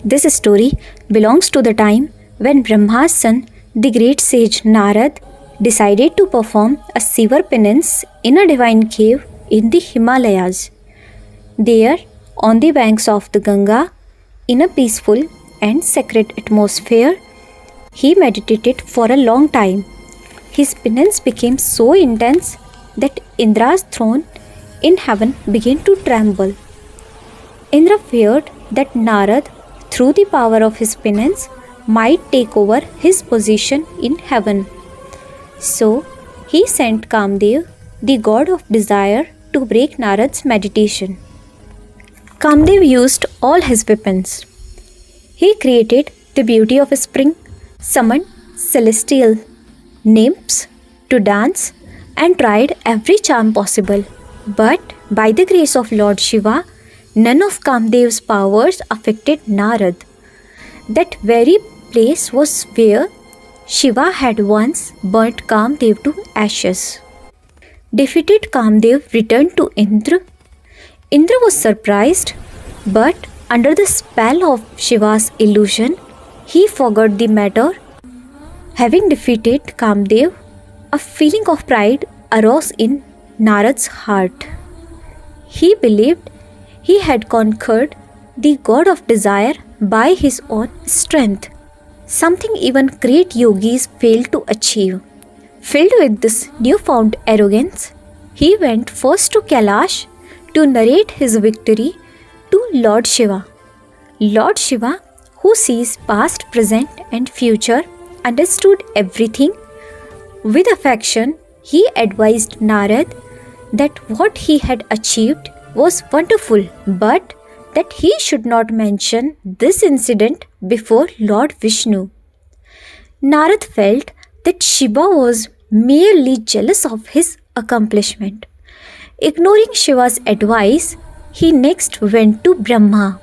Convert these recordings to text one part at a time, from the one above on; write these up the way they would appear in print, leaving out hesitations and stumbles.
This story belongs to the time when Brahma's son, the great sage Narad, decided to perform a severe penance in a divine cave in the Himalayas. There, on the banks of the Ganga, in a peaceful and sacred atmosphere, he meditated for a long time. His penance became so intense that Indra's throne in heaven began to tremble. Indra feared that Narad, through the power of his penance, might take over his position in heaven. So he sent Kamdev, the god of desire, to break Narad's meditation. Kamdev used all his weapons. He created the beauty of a spring, summoned celestial nymphs to dance, and tried every charm possible. But by the grace of Lord Shiva, none of Kamdev's powers affected Narad. That very place was where Shiva had once burnt Kamdev to ashes. Defeated, Kamdev returned to Indra. Indra was surprised, but under the spell of Shiva's illusion, he forgot the matter. Having defeated Kamdev, a feeling of pride arose in Narad's heart. He believed he had conquered the god of desire by his own strength, something even great yogis fail to achieve. Filled with this newfound arrogance, he went first to Kailash to narrate his victory to Lord Shiva. Lord Shiva, who sees past, present, and future, understood everything. With affection, he advised Narad that what he had achieved was wonderful, but that he should not mention this incident before Lord Vishnu. Narad felt that Shiva was merely jealous of his accomplishment. Ignoring Shiva's advice, he next went to Brahma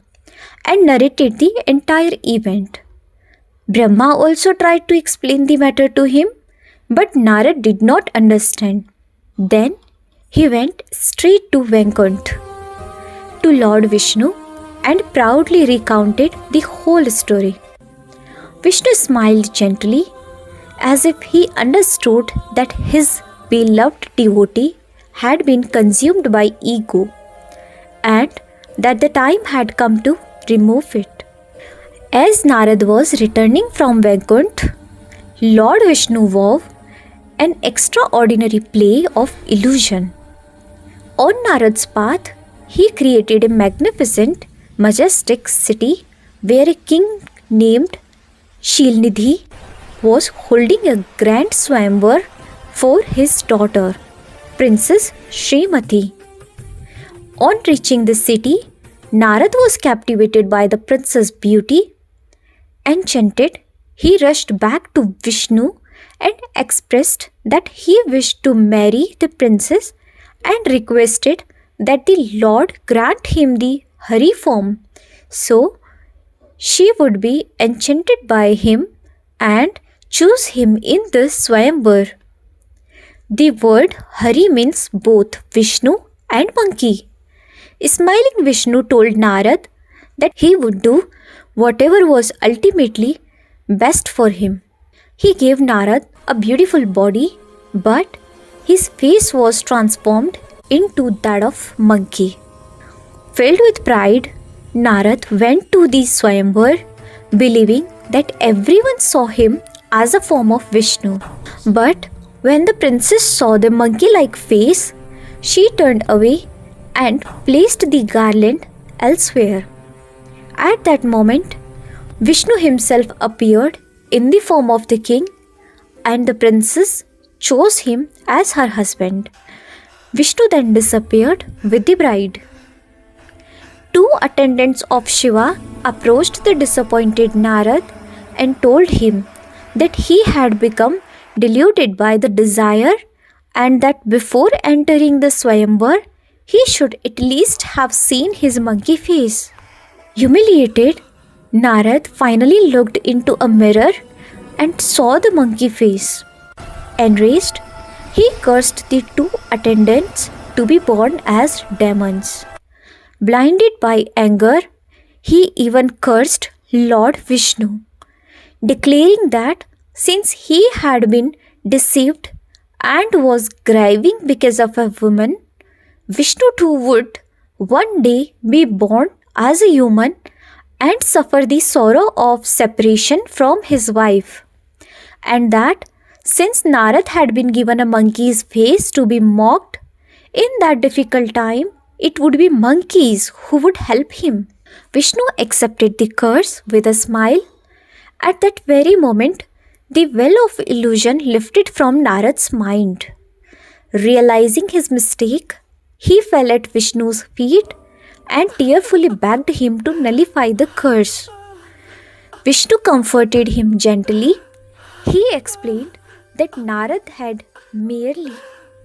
and narrated the entire event. Brahma also tried to explain the matter to him, but Narad did not understand. Then he went straight to Vaikuntha, to Lord Vishnu, and proudly recounted the whole story. Vishnu smiled gently, as if he understood that his beloved devotee had been consumed by ego, and that the time had come to remove it. As Narad was returning from Vaikuntha, Lord Vishnu wove an extraordinary play of illusion. On Narad's path, he created a magnificent, majestic city where a king named Shilnidhi was holding a grand swayamvar for his daughter, Princess Srimati. On reaching the city, Narad was captivated by the princess' beauty. Enchanted, he rushed back to Vishnu and expressed that he wished to marry the princess and requested that the Lord grant him the Hari form so she would be enchanted by him and choose him in the Swayamvar. The word Hari means both Vishnu and monkey. Smiling, Vishnu told Narad that he would do whatever was ultimately best for him. He gave Narad a beautiful body, but his face was transformed into that of monkey. Filled with pride, Narad went to the Swayamvar, believing that everyone saw him as a form of Vishnu. But when the princess saw the monkey-like face, she turned away and placed the garland elsewhere. At that moment, Vishnu himself appeared in the form of the king, and the princess chose him as her husband. Vishnu then disappeared with the bride. Two attendants of Shiva approached the disappointed Narad and told him that he had become deluded by the desire and that before entering the Swayamvar, he should at least have seen his monkey face. Humiliated, Narad finally looked into a mirror and saw the monkey face. Enraged, he cursed the two attendants to be born as demons. Blinded by anger, he even cursed Lord Vishnu, declaring that since he had been deceived and was grieving because of a woman, Vishnu too would one day be born as a human and suffer the sorrow of separation from his wife. And that since Narad had been given a monkey's face to be mocked in that difficult time, it would be monkeys who would help him. Vishnu accepted the curse with a smile. At that very moment, the veil of illusion lifted from Narad's mind. Realizing his mistake, he fell at Vishnu's feet and tearfully begged him to nullify the curse. Vishnu comforted him gently. He explained that Narad had merely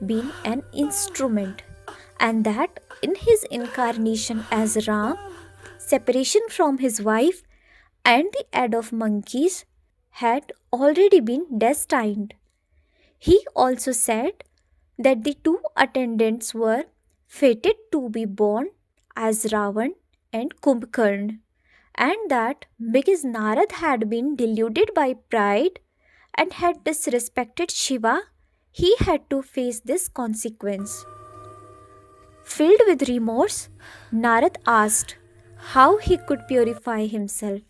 been an instrument and that in his incarnation as Ram, separation from his wife and the aid of monkeys had already been destined. He also said that the two attendants were fated to be born as Ravan and Kumbhakarna, and that because Narad had been deluded by pride and had disrespected Shiva, he had to face this consequence. Filled with remorse, Narad asked how he could purify himself.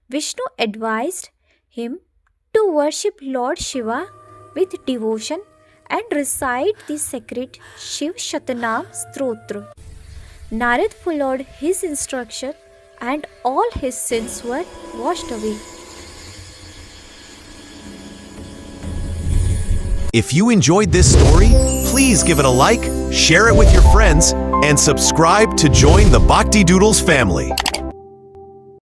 Vishnu advised him to worship Lord Shiva with devotion and recite the sacred Shiv Shatanam Stotra. Narad followed his instruction and all his sins were washed away. If you enjoyed this story, please give it a like, share it with your friends, and subscribe to join the Bhakti Doodles family.